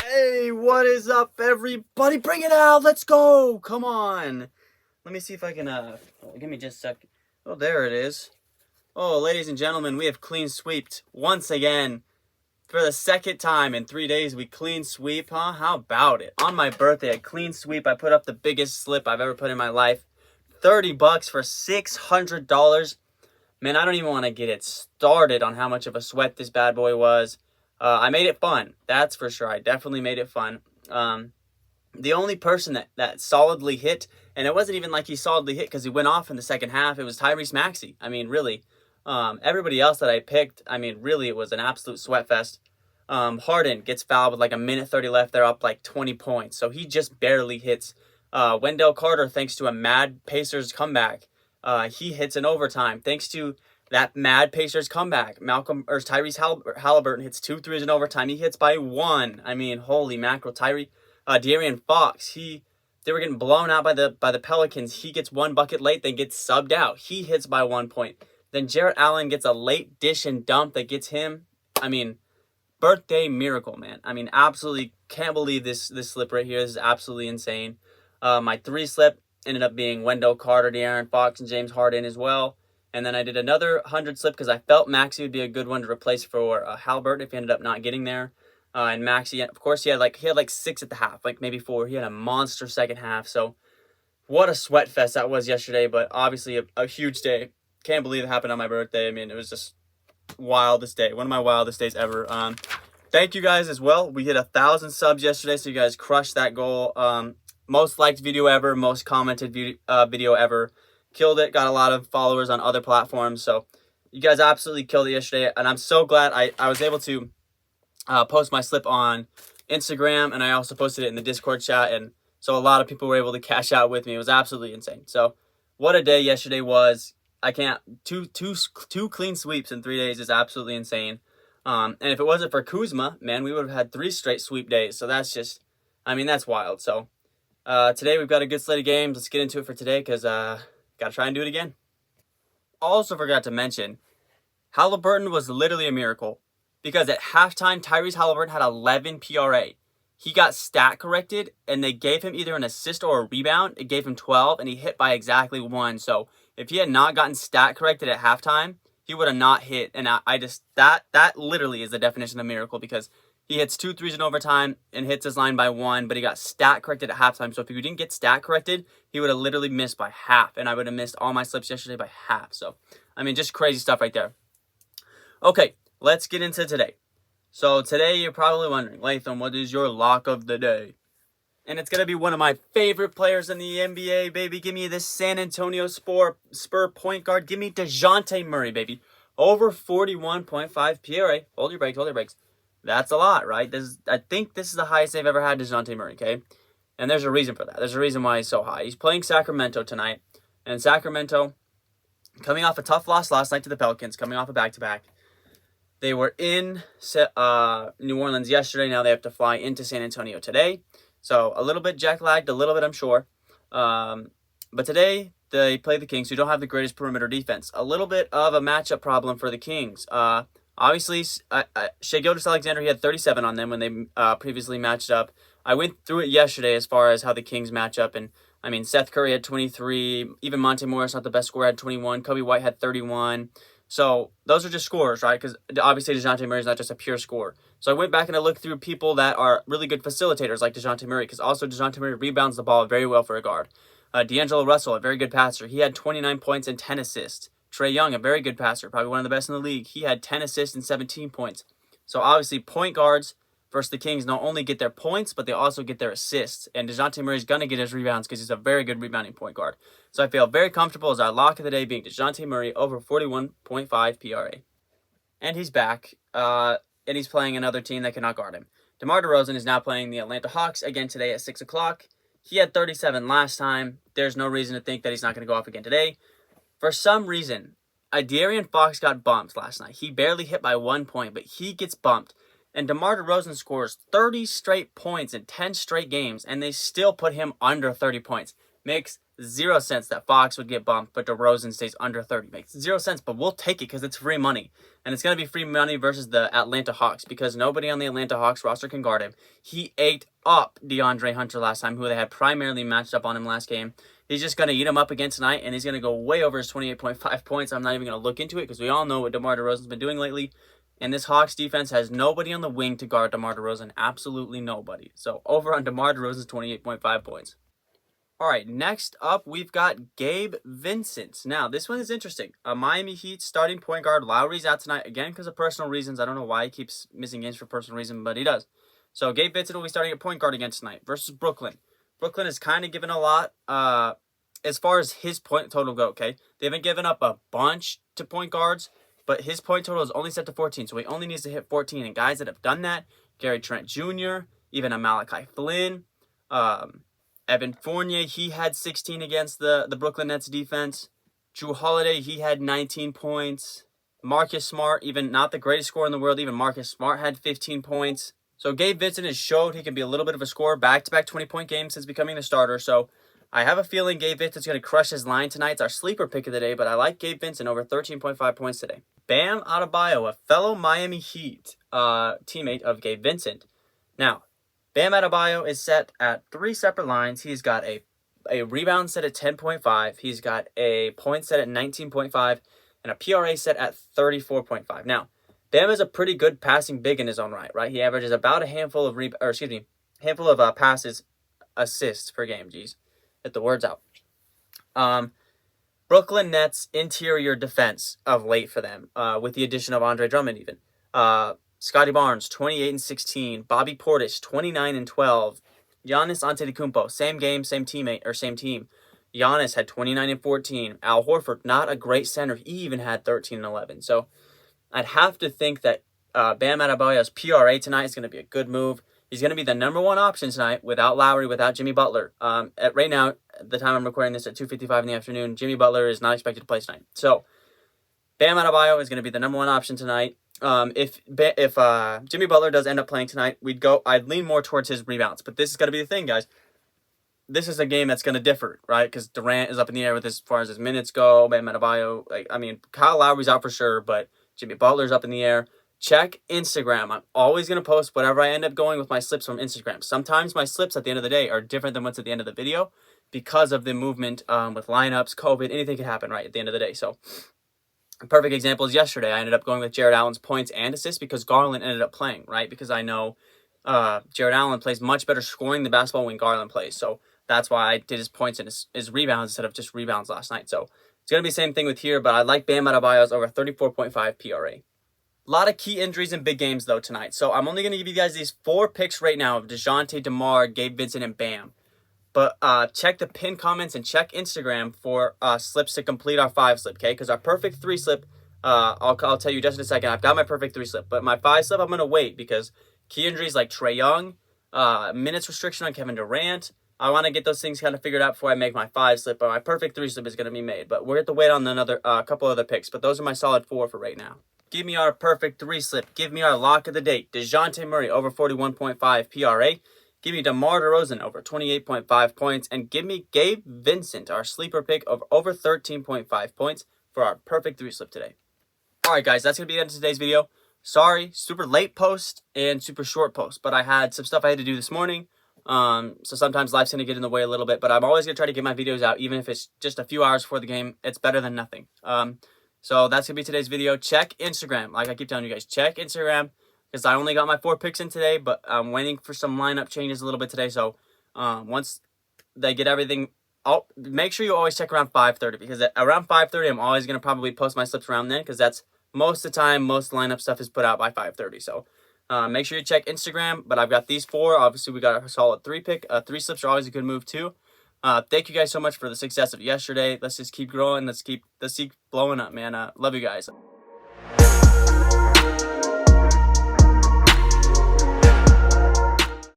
Hey, what is up, everybody? Bring it out. Let's go. Come on. Let me see if I can, give me just a sec. Oh, there it is. Oh, ladies and gentlemen, we have clean sweeped once again. For the second time in 3 days, we clean sweep, huh? How about it? On my birthday, a clean sweep. I put up the biggest slip I've ever put in my life. $30 for $600. Man, I don't even want to get it started on how much of a sweat this bad boy was. I made it fun. That's for sure. I definitely made it fun. The only person that solidly hit, and it wasn't even like he solidly hit because he went off in the second half, it was Tyrese Maxey. I mean, really. Everybody else that I picked, I mean, really, it was an absolute sweat fest. Harden gets fouled with like a minute 30 left. They're up like 20 points. So he just barely hits. Wendell Carter, thanks to a mad Pacers comeback, he hits in overtime. Thanks to that mad Pacers comeback, Tyrese Halliburton hits 2 threes in overtime. He hits by 1. I mean, holy mackerel. De'Aaron Fox, they were getting blown out by the Pelicans. He gets 1 bucket late, then gets subbed out. He hits by 1 point. Then Jarrett Allen gets a late dish and dump that gets him. I mean, birthday miracle, man. I mean, absolutely can't believe this slip right here. This is absolutely insane. My 3 slip ended up being Wendell Carter, De'Aaron Fox, and James Harden as well. And then I did another 100 slip because I felt Maxey would be a good one to replace for Halliburton if he ended up not getting there. And Maxey, of course, he had like 6 at the half, like maybe 4. He had a monster second half. So what a sweat fest that was yesterday, but obviously a huge day. Can't believe it happened on my birthday. I mean, it was just wildest day. One of my wildest days ever. Thank you guys as well. We hit 1,000 subs yesterday, so you guys crushed that goal. Most liked video ever, most commented video ever. Killed it. Got a lot of followers on other platforms. So you guys absolutely killed it yesterday. And I'm so glad I was able to post my slip on Instagram. And I also posted it in the Discord chat. And so a lot of people were able to cash out with me. It was absolutely insane. So what a day yesterday was. I can't. Two clean sweeps in 3 days is absolutely insane. And if it wasn't for Kuzma, man, we would have had 3 straight sweep days. So that's just, I mean, that's wild. So today we've got a good slate of games. Let's get into it for today because got to try and do it again. Also forgot to mention, Halliburton was literally a miracle because at halftime, Tyrese Halliburton had 11 PRA. He got stat corrected, and they gave him either an assist or a rebound. It gave him 12, and he hit by exactly 1. So if he had not gotten stat corrected at halftime, he would have not hit. And I just, that literally is the definition of miracle because he hits 2 threes in overtime and hits his line by 1, but he got stat corrected at halftime. So if he didn't get stat corrected, he would have literally missed by half, and I would have missed all my slips yesterday by half. So, I mean, just crazy stuff right there. Okay, let's get into today. So today you're probably wondering, Latham, what is your lock of the day? And it's going to be one of my favorite players in the NBA, baby. Give me this San Antonio Spur point guard. Give me DeJounte Murray, baby. Over 41.5 PRA. Hold your brakes. That's a lot, right? I think this is the highest they've ever had DeJounte Murray, okay? And there's a reason for that. There's a reason why he's so high. He's playing Sacramento tonight. And Sacramento, coming off a tough loss last night to the Pelicans, coming off a back-to-back. They were in New Orleans yesterday. Now they have to fly into San Antonio today. So a little bit jet-lagged, a little bit, I'm sure. But today they play the Kings, who don't have the greatest perimeter defense. A little bit of a matchup problem for the Kings. Obviously, Shai Gilgeous-Alexander, he had 37 on them when they previously matched up. I went through it yesterday as far as how the Kings match up. And, I mean, Seth Curry had 23. Even Monte Morris, not the best scorer, had 21. Kobe White had 31. So those are just scores, right? Because obviously DeJounte Murray is not just a pure scorer. So I went back and I looked through people that are really good facilitators like DeJounte Murray, because also DeJounte Murray rebounds the ball very well for a guard. D'Angelo Russell, a very good passer. He had 29 points and 10 assists. Trae Young, a very good passer, probably one of the best in the league. He had 10 assists and 17 points. So obviously point guards versus the Kings not only get their points, but they also get their assists. And DeJounte Murray is going to get his rebounds because he's a very good rebounding point guard. So I feel very comfortable as our lock of the day being DeJounte Murray over 41.5 PRA. And he's back, and he's playing another team that cannot guard him. DeMar DeRozan is now playing the Atlanta Hawks again today at 6 o'clock. He had 37 last time. There's no reason to think that he's not going to go off again today. For some reason, De'Aaron Fox got bumped last night. He barely hit by 1 point, but he gets bumped. And DeMar DeRozan scores 30 straight points in 10 straight games, and they still put him under 30 points. Makes 0 cents that Fox would get bumped, but DeRozan stays under 30. Makes 0 cents, but we'll take it because it's free money. And it's going to be free money versus the Atlanta Hawks because nobody on the Atlanta Hawks roster can guard him. He ate up DeAndre Hunter last time, who they had primarily matched up on him last game. He's just going to eat him up again tonight, and he's going to go way over his 28.5 points. I'm not even going to look into it because we all know what DeMar DeRozan's been doing lately. And this Hawks defense has nobody on the wing to guard DeMar DeRozan. Absolutely nobody. So over on DeMar DeRozan's 28.5 points. All right, next up, we've got Gabe Vincent. Now, this one is interesting. Miami Heat starting point guard. Lowry's out tonight, again, because of personal reasons. I don't know why he keeps missing games for personal reasons, but he does. So, Gabe Vincent will be starting at point guard again tonight versus Brooklyn. Brooklyn has kind of given a lot as far as his point total go, okay? They haven't given up a bunch to point guards, but his point total is only set to 14, so he only needs to hit 14. And guys that have done that, Gary Trent Jr., even a Malachi Flynn, Evan Fournier, he had 16 against the Brooklyn Nets defense. Drew Holiday, he had 19 points. Marcus Smart, even not the greatest scorer in the world, even Marcus Smart had 15 points. So Gabe Vincent has showed he can be a little bit of a scorer, back-to-back 20-point games since becoming the starter. So I have a feeling Gabe Vincent's going to crush his line tonight. It's our sleeper pick of the day, but I like Gabe Vincent over 13.5 points today. Bam Adebayo, a fellow Miami Heat teammate of Gabe Vincent. Now, Bam Adebayo is set at 3 separate lines. He's got a rebound set at 10.5. He's got a point set at 19.5 and a PRA set at 34.5. Now, Bam is a pretty good passing big in his own right? He averages about a handful of passes, assists per game. Jeez, get the words out. Brooklyn Nets interior defense of late for them, with the addition of Andre Drummond even. Scotty Barnes, 28-16. Bobby Portis, 29-12. Giannis Antetokounmpo, same game, same teammate, or same team. Giannis had 29-14. Al Horford, not a great center. He even had 13-11. So I'd have to think that Bam Adebayo's PRA tonight is going to be a good move. He's going to be the number one option tonight without Lowry, without Jimmy Butler. Right now, at the time I'm recording this at 2:55 in the afternoon, Jimmy Butler is not expected to play tonight. So Bam Adebayo is going to be the number one option tonight. If Jimmy Butler does end up playing tonight, I'd lean more towards his rebounds. But this is going to be the thing, guys. This is a game that's going to differ, right? Because Durant is up in the air with as far as his minutes go. Bam Adebayo, Kyle Lowry's out for sure, but Jimmy Butler's up in the air. Check Instagram. I'm always going to post whatever I end up going with my slips from Instagram. Sometimes my slips at the end of the day are different than what's at the end of the video because of the movement with lineups, COVID, anything could happen, right, at the end of the day. So a perfect example is yesterday. I ended up going with Jared Allen's points and assists because Garland ended up playing, right? Because I know Jared Allen plays much better scoring the basketball when Garland plays. So that's why I did his points and his rebounds instead of just rebounds last night. So it's going to be the same thing with here, but I like Bam Adebayo's over 34.5 PRA. A lot of key injuries in big games, though, tonight. So I'm only going to give you guys these 4 picks right now of DeJounte, DeMar, Gabe Vincent, and Bam. But check the pinned comments and check Instagram for slips to complete our 5 slip, okay? Because our perfect 3 slip, I'll tell you just in a second. I've got my perfect 3 slip. But my 5 slip, I'm going to wait because key injuries like Trae Young, minutes restriction on Kevin Durant, I want to get those things kind of figured out before I make my 5 slip. But my perfect 3 slip is going to be made. But we're going to have to wait on another couple other picks. But those are my solid 4 for right now. Give me our perfect 3 slip. Give me our lock of the day. DeJounte Murray over 41.5 PRA. Give me DeMar DeRozan over 28.5 points. And give me Gabe Vincent, our sleeper pick, of over 13.5 points for our perfect 3 slip today. Alright guys, that's going to be the end of today's video. Sorry, super late post and super short post. But I had some stuff I had to do this morning. So sometimes life's going to get in the way a little bit. But I'm always going to try to get my videos out. Even if it's just a few hours before the game, it's better than nothing. So that's going to be today's video. Check Instagram. Like I keep telling you guys, check Instagram. Because I only got my 4 picks in today, but I'm waiting for some lineup changes a little bit today. So once they get everything, make sure you always check around 5:30. Because around 5:30, I'm always going to probably post my slips around then. Because that's most of the time, most lineup stuff is put out by 5:30. So make sure you check Instagram. But I've got these 4. Obviously, we got a solid 3 pick. 3 slips are always a good move too. Thank you guys so much for the success of yesterday. Let's just keep growing. Let's keep blowing up, man. Love you guys.